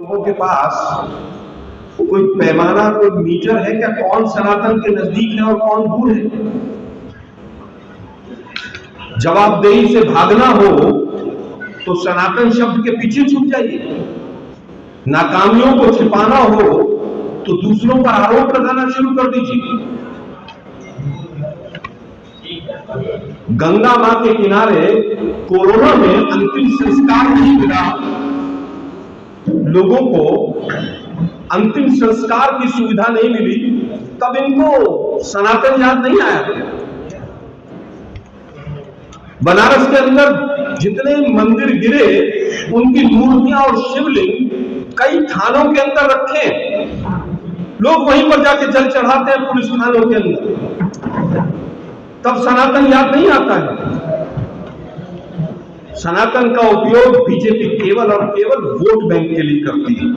लोगों के पास कोई पैमाना, कोई मीटर है क्या? कौन सनातन के नजदीक है और कौन दूर है? जवाबदेही से भागना हो तो सनातन शब्द के पीछे छुप जाइए। नाकामियों को छिपाना हो तो दूसरों पर आरोप लगाना शुरू कर दीजिए। गंगा मां के किनारे कोरोना में अंतिम संस्कार नहीं मिला, लोगों को अंतिम संस्कार की सुविधा नहीं मिली, तब इनको सनातन याद नहीं आया। बनारस के अंदर जितने मंदिर गिरे, उनकी मूर्तियां और शिवलिंग कई थानों के अंदर रखे, लोग वहीं पर जाके जल चढ़ाते हैं पुलिस थानों के अंदर, तब सनातन याद नहीं आता है। सनातन का उपयोग बीजेपी केवल और केवल वोट बैंक के लिए करती है।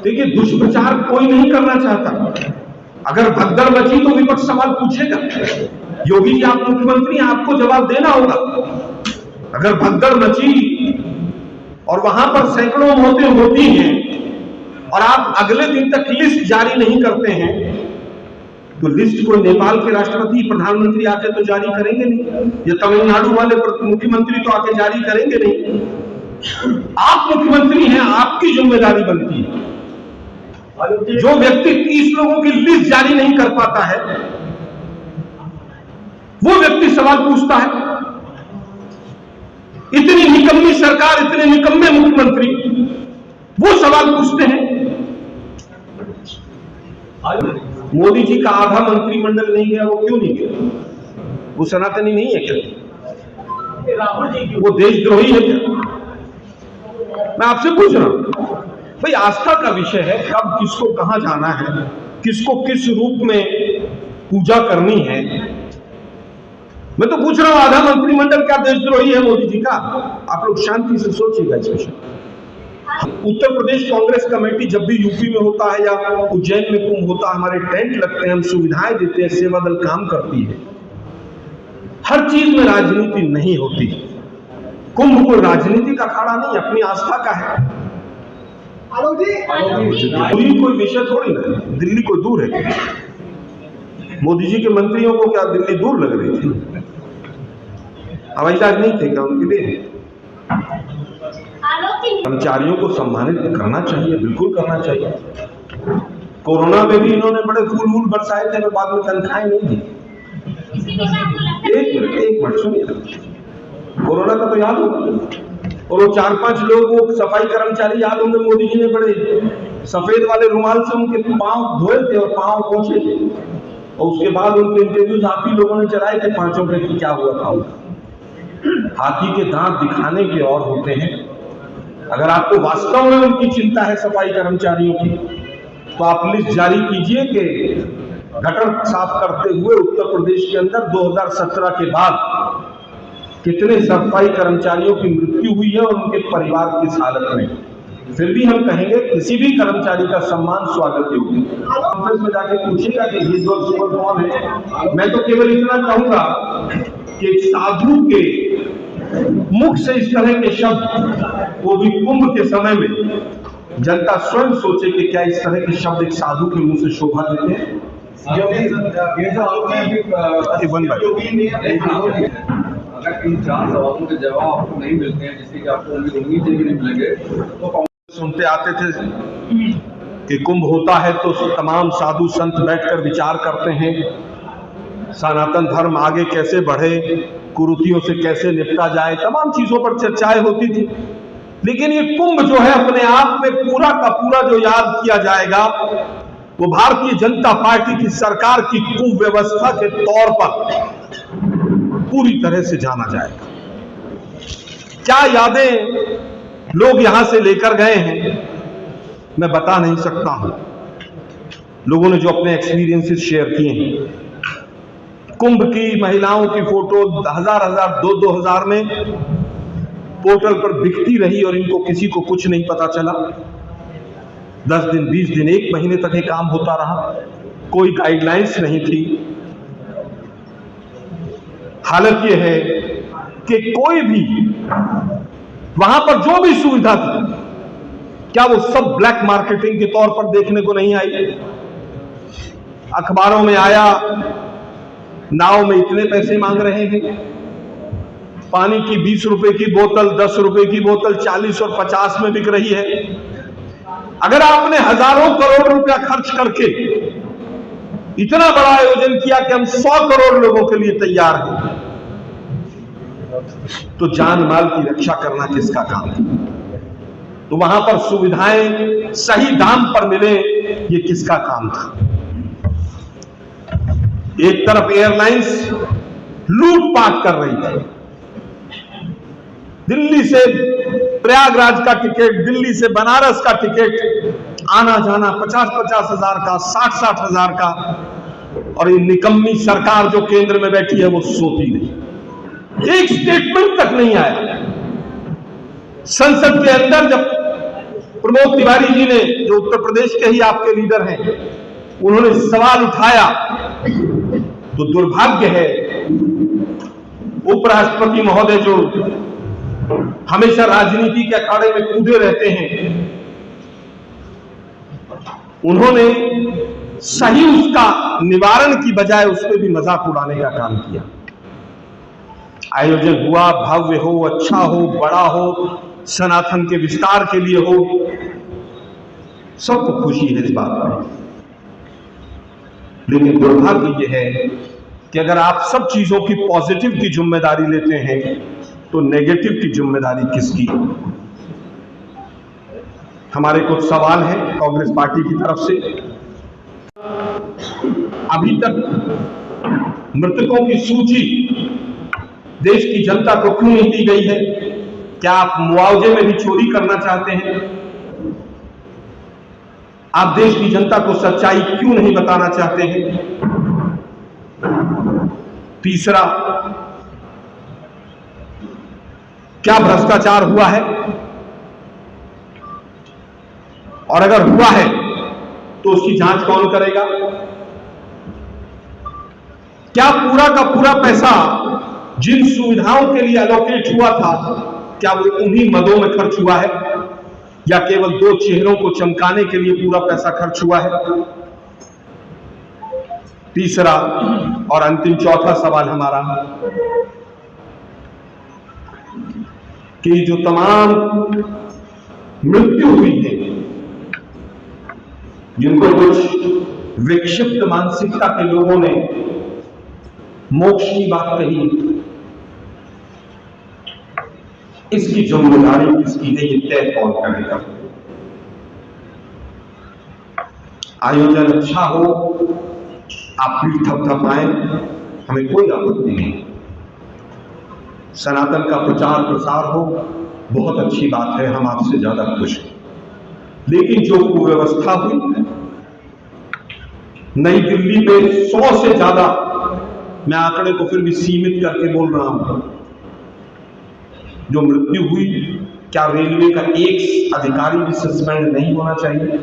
देखिए, दुष्प्रचार कोई नहीं करना चाहता। अगर भगदड़ मची तो विपक्ष सवाल पूछेगा। योगी जी, आप मुख्यमंत्री हैं, आपको जवाब देना होगा। अगर भगदड़ मची और वहां पर सैकड़ों मौतें होती हैं और आप अगले दिन तक लिस्ट जारी नहीं करते हैं, तो लिस्ट कोई नेपाल के राष्ट्रपति, प्रधानमंत्री आके तो जारी करेंगे नहीं, या तमिलनाडु वाले मुख्यमंत्री तो आके जारी करेंगे नहीं। आप मुख्यमंत्री हैं, आपकी जिम्मेदारी बनती है। जो व्यक्ति 30 लोगों की लिस्ट जारी नहीं कर पाता है, वो व्यक्ति सवाल पूछता है। इतनी निकम्मी सरकार, इतने निकम्मे मुख्यमंत्री, वो सवाल पूछते हैं। मोदी जी का आधा मंत्रिमंडल नहीं गया, वो क्यों नहीं गया? वो सनातनी नहीं है क्या? वो देशद्रोही है क्या? मैं आपसे पूछ रहा हूं भाई, आस्था का विषय है, कब किसको कहां जाना है, किसको किस रूप में पूजा करनी है। मैं तो पूछ रहा हूं, आधा मंत्रिमंडल क्या देशद्रोही है मोदी जी का? आप लोग शांति से सोचिएगा इस विषय। उत्तर प्रदेश कांग्रेस कमेटी जब भी यूपी में होता है या उज्जैन में कुंभ होता है, हमारे टेंट लगते हैं, हम सुविधाएं देते हैं, सेवा दल काम करती है। हर चीज में राजनीति नहीं होती। कुंभ कोई राजनीति का अखाड़ा नहीं, अपनी आस्था का है। दिल्ली कोई विषय थोड़ी ना, दिल्ली कोई दूर है। मोदी जी के मंत्रियों को क्या दिल्ली दूर लग रही थी? हवाई जहाज नहीं थे क्या उनके लिए? कर्मचारियों को सम्मानित करना चाहिए, बिल्कुल करना चाहिए। कोरोना में भी इन्होंने बड़े फूल बरसाए थे, बाद में तनख्वाहें नहीं दी। एक मिनट सुनिए, कोरोना का तो याद होगा। और वो 4-5 लोग, वो सफाई कर्मचारी याद होंगे, मोदी जी ने बड़े सफेद वाले रुमाल से उनके पांव धोए थे और पांव पोंछे थे, और उसके बाद उनके इंटरव्यूज आप ही लोगों ने चलाए थे पांचों के कि क्या हुआ था उनका। हाथी के दांत दिखाने के और होते हैं। अगर आपको वास्तव में उनकी चिंता है सफाई कर्मचारियों की, तो आप लिस्ट जारी कीजिए कि गटर साफ करते हुए उत्तर प्रदेश के अंदर 2017 के बाद कितने सफाई कर्मचारियों की मृत्यु हुई है और उनके परिवार किस हालत में। फिर भी हम कहेंगे किसी भी कर्मचारी का सम्मान स्वागत योग्य। ऑफिस में जाके पूछेगा कि ये दो सुपर कौन है। मैं तो केवल इतना कहूंगा कि एक साधु के मुख से इस तरह के शब्द, वो भी कुंभ के समय में, जनता स्वयं सोचे कि क्या इस तरह के शब्द एक साधु के मुंह से शोभा देते हैं। अगर इन 4 सवालों के जवाब आपको नहीं मिलते हैं, जिससे कि आपको उम्मीद थी कि नहीं मिलेंगे, तो सुनते आते थे कि कुंभ होता है तो तमाम साधु संत बैठकर विचार करते हैं, सनातन धर्म आगे कैसे बढ़े, कुरीतियों से कैसे निपटा जाए, तमाम चीजों पर चर्चाएं होती थी। लेकिन ये कुंभ जो है, अपने आप में पूरा का पूरा जो याद किया जाएगा, वो भारतीय जनता पार्टी की सरकार की कुव्यवस्था के तौर पर पूरी तरह से जाना जाएगा। क्या यादें लोग यहां से लेकर गए हैं, मैं बता नहीं सकता हूं। लोगों ने जो अपने एक्सपीरियंसेस शेयर किए हैं, कुंभ की महिलाओं की फोटो 1000 2,000 में पोर्टल पर बिकती रही और इनको किसी को कुछ नहीं पता चला। 10 दिन, 20 दिन, 1 महीने तक ये काम होता रहा, कोई गाइडलाइंस नहीं थी। हालत यह है कि कोई भी वहां पर जो भी सुविधा थी, क्या वो सब ब्लैक मार्केटिंग के तौर पर देखने को नहीं आई? अखबारों में आया, नाव में इतने पैसे मांग रहे हैं, पानी की 20 रुपए की बोतल, 10 रुपए की बोतल 40 और 50 में बिक रही है। अगर आपने हजारों करोड़ रुपया खर्च करके इतना बड़ा आयोजन किया कि हम 100 करोड़ लोगों के लिए तैयार हैं, तो जान माल की रक्षा करना किसका काम है? तो वहां पर सुविधाएं सही दाम पर मिले, ये किसका काम था? एक तरफ एयरलाइंस लूटपाट कर रही थी, दिल्ली से प्रयागराज का टिकट, दिल्ली से बनारस का टिकट, आना जाना 50-50 हजार का, 60-60 हजार का, और ये निकम्मी सरकार जो केंद्र में बैठी है वो सोती नहीं, एक स्टेटमेंट तक नहीं आया। संसद के अंदर जब प्रमोद तिवारी जी ने, जो उत्तर प्रदेश के ही आपके लीडर हैं, उन्होंने सवाल उठाया, तो दुर्भाग्य है उपराष्ट्रपति महोदय जो हमेशा राजनीति के अखाड़े में कूदे रहते हैं, उन्होंने सही उसका निवारण की बजाय उस पर भी मजाक उड़ाने का काम किया। आयोजन हुआ, भव्य हो, अच्छा हो, बड़ा हो, सनातन के विस्तार के लिए हो, सबको खुशी है इस बात पर। लेकिन दुर्भाग्य यह है कि अगर आप सब चीजों की पॉजिटिव की जिम्मेदारी लेते हैं, तो नेगेटिव की जिम्मेदारी किसकी? हमारे कुछ सवाल हैं कांग्रेस पार्टी की तरफ से। अभी तक मृतकों की सूची देश की जनता को क्यों नहीं दी गई है? क्या आप मुआवजे में भी चोरी करना चाहते हैं? आप देश की जनता को सच्चाई क्यों नहीं बताना चाहते हैं? तीसरा, क्या भ्रष्टाचार हुआ है? और अगर हुआ है तो उसकी जांच कौन करेगा? क्या पूरा का पूरा पैसा जिन सुविधाओं के लिए एलोकेट हुआ था, क्या वो उन्हीं मदों में खर्च हुआ है, या केवल 2 चेहरों को चमकाने के लिए पूरा पैसा खर्च हुआ है? तीसरा और अंतिम चौथा सवाल हमारा, कि जो तमाम मृत्यु हुई है, जिनको कुछ विक्षिप्त मानसिकता के लोगों ने मोक्ष की बात कही, इसकी जिम्मेदारी किसकी है? ये तय कौन करेगा? आयोजन अच्छा हो, आप पीठ थपथपाएं, हमें कोई आपत्ति नहीं। सनातन का प्रचार प्रसार हो, बहुत अच्छी बात है, हम आपसे ज्यादा खुश हैं। लेकिन जो कुव्यवस्था हुई, नई दिल्ली में 100 से ज्यादा, मैं आंकड़े को फिर भी सीमित करके बोल रहा हूं, जो मृत्यु हुई, क्या रेलवे का एक अधिकारी भी सस्पेंड नहीं होना चाहिए?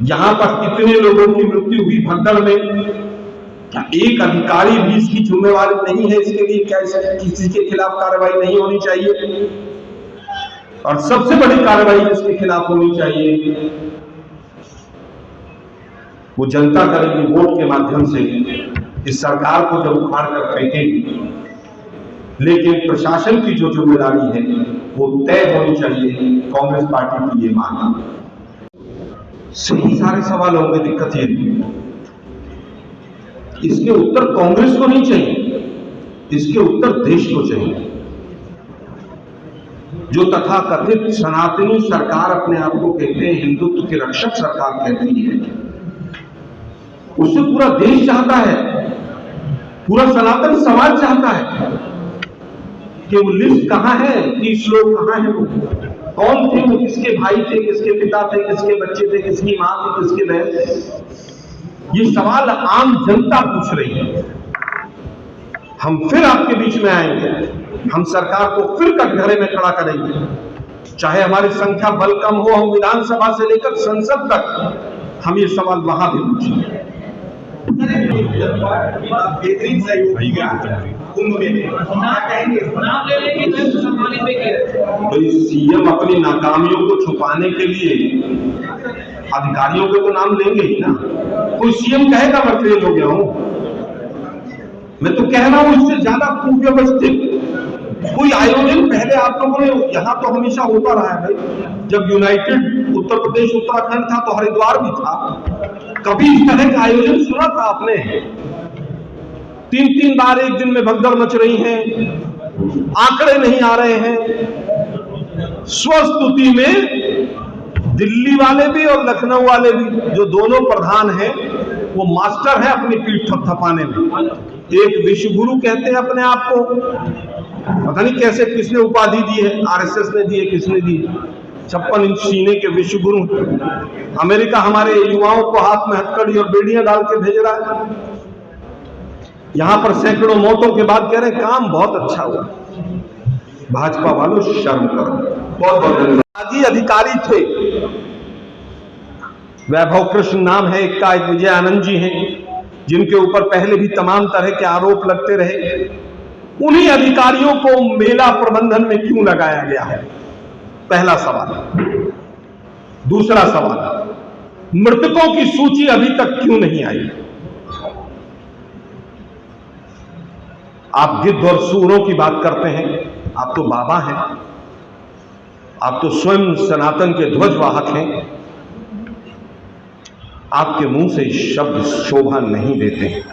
यहां पर इतने लोगों की मृत्यु हुई भगदड़ में, क्या एक अधिकारी भी इसकी जिम्मेवारी नहीं है? इसके लिए क्या किसी के खिलाफ कार्रवाई नहीं होनी चाहिए? और सबसे बड़ी कार्रवाई जिसके खिलाफ होनी चाहिए, वो जनता करेगी वोट के माध्यम से, इस सरकार को जब उखाड़ कर फेंकेगी। लेकिन प्रशासन की जो जिम्मेदारी है वो तय होनी चाहिए, कांग्रेस पार्टी की ये मांग है। सही सारे सवाल होंगे, दिक्कत ये नहीं। इसके उत्तर कांग्रेस को नहीं चाहिए, इसके उत्तर देश को चाहिए। जो तथाकथित सनातनी सरकार अपने आप को कहते हैं, हिंदुत्व के रक्षक सरकार कहती है, उसे पूरा देश चाहता है, पूरा सनातन समाज चाहता है कि वो लिस्ट कहां है, 30 लोग कहां है, वो कौन थे, वो किसके भाई थे, किसके पिता थे, किसके बच्चे थे, किसकी मां थी, किसके बहन थे। ये सवाल आम जनता पूछ रही है। हम फिर आपके बीच में आएंगे, हम सरकार को फिर कटघरे में खड़ा करेंगे, चाहे हमारी संख्या बल कम हो, हम विधानसभा से लेकर संसद तक हम ये सवाल वहां भी पूछेंगे। कुंभ मेले, क्या कहेंगे? नाम ले लेंगे तो सम्मानित भी किया। भाई सीएम अपनी नाकामियों को छुपाने के लिए अधिकारियों के तो नाम लेंगे ही ना। कोई सीएम कहेगा मैं फेल हो गया हूं? मैं तो कह रहा हूं इससे ज्यादा कुव्यवस्थित कोई आयोजन पहले आप लोगों ने, यहां तो हमेशा होता रहा है भाई। जब यूनाइटेड उत्तर प्रदेश उत्तराखंड था तो हरिद्वार भी था, कभी इस तरह का आयोजन सुना था आपने? 3-3 बार एक दिन में भगदड़ मच रही है, आंकड़े नहीं आ रहे हैं। स्वस्तुति में दिल्ली वाले भी और लखनऊ वाले भी, जो दोनों प्रधान हैं, वो मास्टर है अपनी पीठ थपथपाने में। एक विश्व गुरु कहते हैं अपने आप को, पता नहीं कैसे किसने उपाधि दी है, आरएसएस ने दी है, किसने दी? 56 इंच सीने के विश्व गुरु। अमेरिका हमारे युवाओं को हाथ में हथकड़ी और बेड़ियां डाल के भेज रहा है। यहां पर सैकड़ों मौतों के बाद कह रहे हैं काम बहुत अच्छा हुआ। भाजपा वालों शर्म करो। बहुत बहुत धन्यवाद। आदि अधिकारी थे, वैभव कृष्ण नाम है एक का, एक विजय आनंद जी हैं, जिनके ऊपर पहले भी तमाम तरह के आरोप लगते रहे। उन्हीं अधिकारियों को मेला प्रबंधन में क्यों लगाया गया है? पहला सवाल। दूसरा सवाल, मृतकों की सूची अभी तक क्यों नहीं आई? आप गिद्ध और सूरों की बात करते हैं, आप तो बाबा हैं, आप तो स्वयं सनातन के ध्वजवाहक हैं। आपके मुंह से शब्द शोभा नहीं देते हैं।